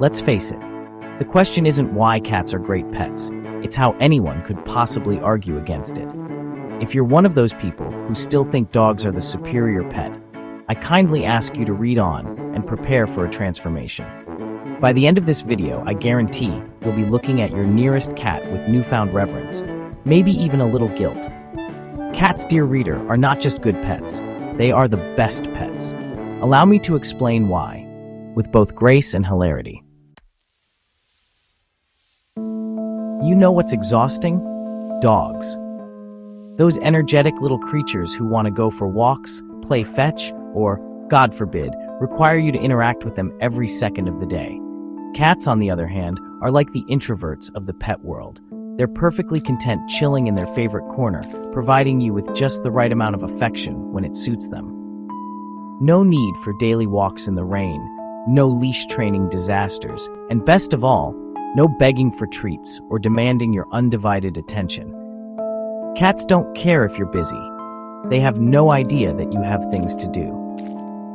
Let's face it, the question isn't why cats are great pets, it's how anyone could possibly argue against it. If you're one of those people who still think dogs are the superior pet, I kindly ask you to read on and prepare for a transformation. By the end of this video, I guarantee you'll be looking at your nearest cat with newfound reverence, maybe even a little guilt. Cats, dear reader, are not just good pets, they are the best pets. Allow me to explain why, with both grace and hilarity. You know what's exhausting? Dogs. Those energetic little creatures who want to go for walks, play fetch, or, God forbid, require you to interact with them every second of the day. Cats, on the other hand, are like the introverts of the pet world. They're perfectly content chilling in their favorite corner, providing you with just the right amount of affection when it suits them. No need for daily walks in the rain, no leash training disasters, and best of all, no begging for treats or demanding your undivided attention. Cats don't care if you're busy. They have no idea that you have things to do.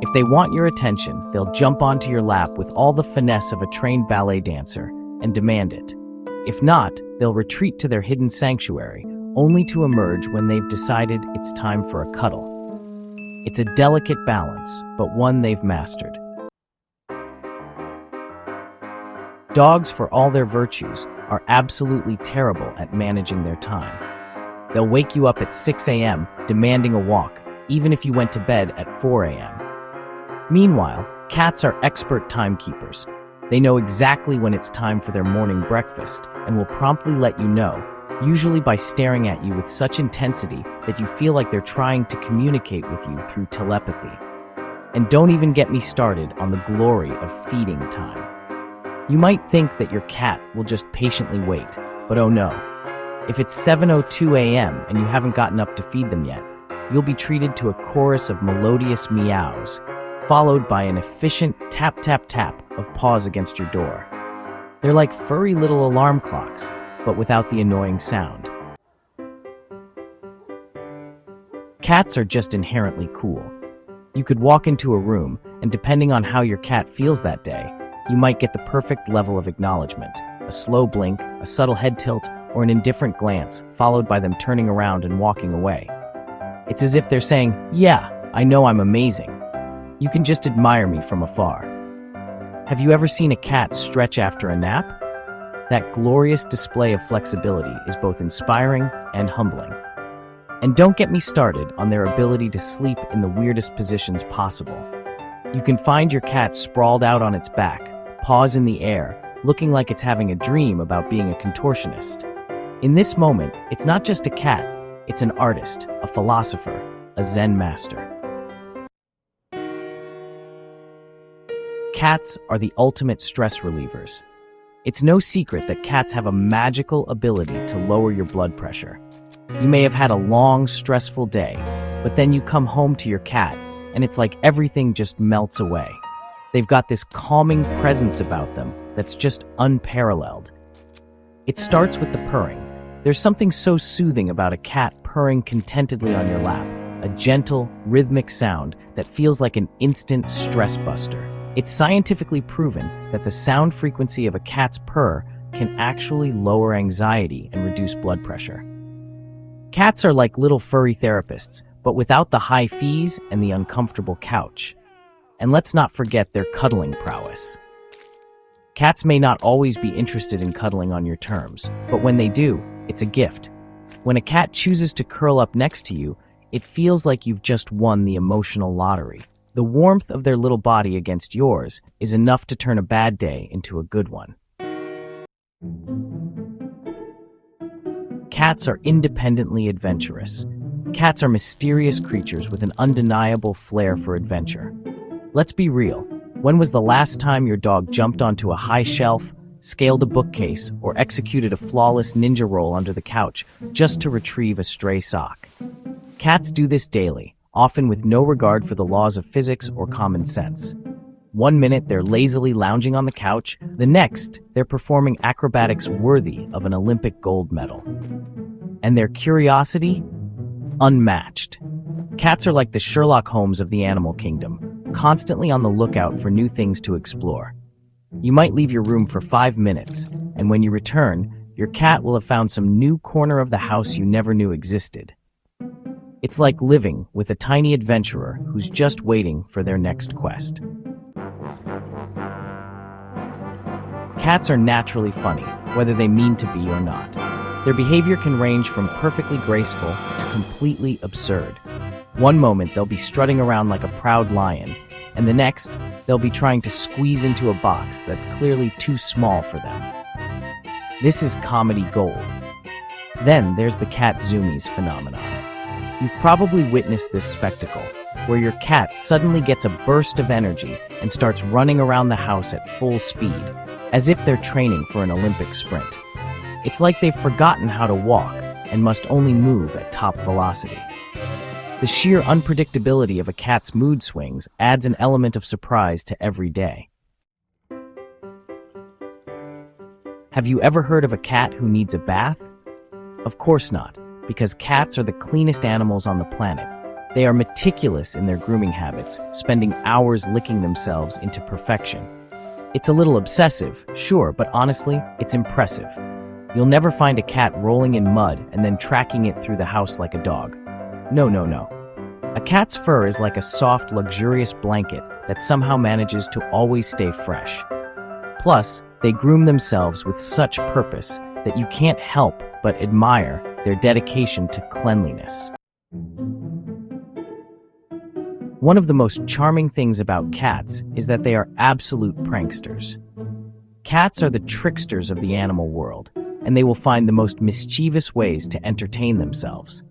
If they want your attention, they'll jump onto your lap with all the finesse of a trained ballet dancer and demand it. If not, they'll retreat to their hidden sanctuary, only to emerge when they've decided it's time for a cuddle. It's a delicate balance, but one they've mastered. Dogs, for all their virtues, are absolutely terrible at managing their time. They'll wake you up at 6 a.m. demanding a walk, even if you went to bed at 4 a.m. Meanwhile, cats are expert timekeepers. They know exactly when it's time for their morning breakfast and will promptly let you know, usually by staring at you with such intensity that you feel like they're trying to communicate with you through telepathy. And don't even get me started on the glory of feeding time. You might think that your cat will just patiently wait, but oh no. If it's 7:02 a.m. and you haven't gotten up to feed them yet, you'll be treated to a chorus of melodious meows, followed by an efficient tap tap tap of paws against your door. They're like furry little alarm clocks, but without the annoying sound. Cats are just inherently cool. You could walk into a room, and depending on how your cat feels that day, you might get the perfect level of acknowledgement, a slow blink, a subtle head tilt, or an indifferent glance, followed by them turning around and walking away. It's as if they're saying, "Yeah, I know I'm amazing. You can just admire me from afar." Have you ever seen a cat stretch after a nap? That glorious display of flexibility is both inspiring and humbling. And don't get me started on their ability to sleep in the weirdest positions possible. You can find your cat sprawled out on its back, paws in the air, looking like it's having a dream about being a contortionist. In this moment, it's not just a cat, it's an artist, a philosopher, a Zen master. Cats are the ultimate stress relievers. It's no secret that cats have a magical ability to lower your blood pressure. You may have had a long, stressful day, but then you come home to your cat, and it's like everything just melts away. They've got this calming presence about them that's just unparalleled. It starts with the purring. There's something so soothing about a cat purring contentedly on your lap, a gentle, rhythmic sound that feels like an instant stress buster. It's scientifically proven that the sound frequency of a cat's purr can actually lower anxiety and reduce blood pressure. Cats are like little furry therapists, but without the high fees and the uncomfortable couch. And let's not forget their cuddling prowess. Cats may not always be interested in cuddling on your terms, but when they do, it's a gift. When a cat chooses to curl up next to you, it feels like you've just won the emotional lottery. The warmth of their little body against yours is enough to turn a bad day into a good one. Cats are independently adventurous. Cats are mysterious creatures with an undeniable flair for adventure. Let's be real. When was the last time your dog jumped onto a high shelf, scaled a bookcase, or executed a flawless ninja roll under the couch just to retrieve a stray sock? Cats do this daily, often with no regard for the laws of physics or common sense. One minute they're lazily lounging on the couch, the next they're performing acrobatics worthy of an Olympic gold medal. And their curiosity? Unmatched. Cats are like the Sherlock Holmes of the animal kingdom, constantly on the lookout for new things to explore. You might leave your room for 5 minutes, and when you return, your cat will have found some new corner of the house you never knew existed. It's like living with a tiny adventurer who's just waiting for their next quest. Cats are naturally funny, whether they mean to be or not. Their behavior can range from perfectly graceful to completely absurd. One moment they'll be strutting around like a proud lion, and the next, they'll be trying to squeeze into a box that's clearly too small for them. This is comedy gold. Then there's the cat zoomies phenomenon. You've probably witnessed this spectacle, where your cat suddenly gets a burst of energy and starts running around the house at full speed, as if they're training for an Olympic sprint. It's like they've forgotten how to walk and must only move at top velocity. The sheer unpredictability of a cat's mood swings adds an element of surprise to every day. Have you ever heard of a cat who needs a bath? Of course not, because cats are the cleanest animals on the planet. They are meticulous in their grooming habits, spending hours licking themselves into perfection. It's a little obsessive, sure, but honestly, it's impressive. You'll never find a cat rolling in mud and then tracking it through the house like a dog. No. A cat's fur is like a soft, luxurious blanket that somehow manages to always stay fresh. Plus, they groom themselves with such purpose that you can't help but admire their dedication to cleanliness. One of the most charming things about cats is that they are absolute pranksters. Cats are the tricksters of the animal world, and they will find the most mischievous ways to entertain themselves.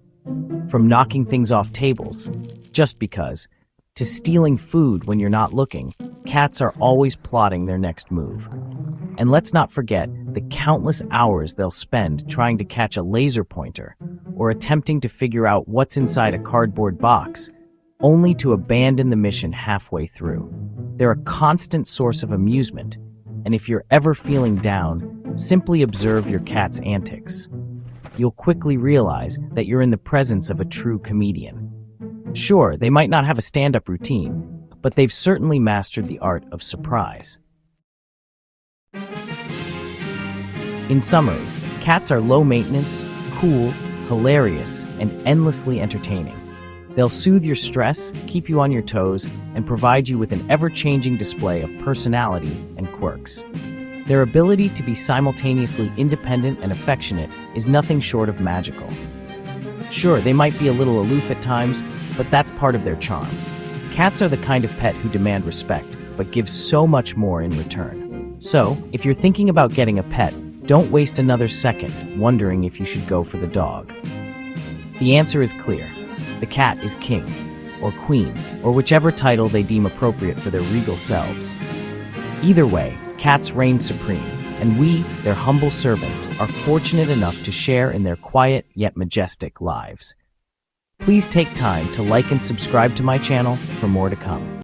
From knocking things off tables, just because, to stealing food when you're not looking, cats are always plotting their next move. And let's not forget the countless hours they'll spend trying to catch a laser pointer or attempting to figure out what's inside a cardboard box, only to abandon the mission halfway through. They're a constant source of amusement, and if you're ever feeling down, simply observe your cat's antics. You'll quickly realize that you're in the presence of a true comedian. Sure, they might not have a stand-up routine, but they've certainly mastered the art of surprise. In summary, cats are low maintenance, cool, hilarious, and endlessly entertaining. They'll soothe your stress, keep you on your toes, and provide you with an ever-changing display of personality and quirks. Their ability to be simultaneously independent and affectionate is nothing short of magical. Sure, they might be a little aloof at times, but that's part of their charm. Cats are the kind of pet who demand respect, but give so much more in return. So, if you're thinking about getting a pet, don't waste another second wondering if you should go for the dog. The answer is clear. The cat is king, or queen, or whichever title they deem appropriate for their regal selves. Either way, cats reign supreme, and we, their humble servants, are fortunate enough to share in their quiet yet majestic lives. Please take time to like and subscribe to my channel for more to come.